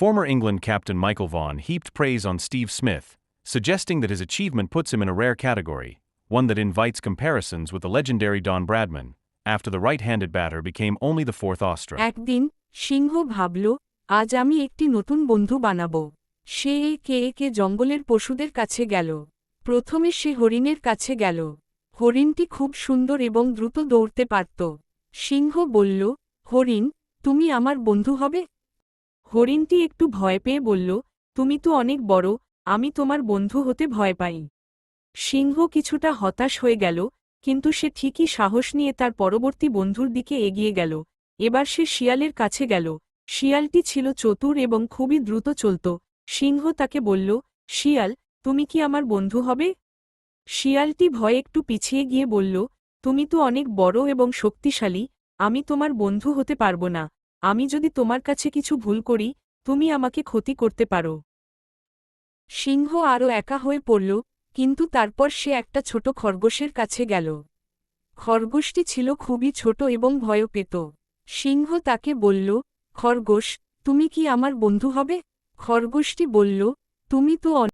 Former England captain Michael Vaughan heaped praise on Steve Smith, suggesting that his achievement puts him in a rare category, one that invites comparisons with the legendary Don Bradman, after the right-handed batter became only the fourth Austra. একদিন সিংহ ভাবল, আজ আমি একটি নতুন বন্ধু বানাব। সে একে একে জঙ্গলের পশুদের কাছে গেল। প্রথমে সে হরিণের কাছে গেল। হরিণটি খুব সুন্দর এবং দ্রুত দৌড়তে পারত। সিংহ বলল, হরিণ, তুমি আমার বন্ধু হবে? হরিণটি একটু ভয় পেয়ে বলল, তুমি তো অনেক বড়, আমি তোমার বন্ধু হতে ভয় পাই। সিংহ কিছুটা হতাশ হয়ে গেল, কিন্তু সে ঠিকই সাহস নিয়ে তার পরবর্তী বন্ধুর দিকে এগিয়ে গেল। এবার সে শিয়ালের কাছে গেল। শিয়ালটি ছিল চতুর এবং খুবই দ্রুত চলত। সিংহ তাকে বলল, শিয়াল, তুমি কি আমার বন্ধু হবে? শিয়ালটি ভয়ে একটু পিছিয়ে গিয়ে বলল, তুমি তো অনেক বড় এবং শক্তিশালী, আমি তোমার বন্ধু হতে পারব না। আমি যদি তোমার কাছে কিছু ভুল করি, তুমি আমাকে ক্ষতি করতে পারো। সিংহ আরও একা হয়ে পড়ল, কিন্তু তারপর সে একটা ছোট খরগোশের কাছে গেল। খরগোশটি ছিল খুবই ছোট এবং ভয় পেত। সিংহ তাকে বলল, খরগোশ, তুমি কি আমার বন্ধু হবে? খরগোশটি বলল, তুমি তো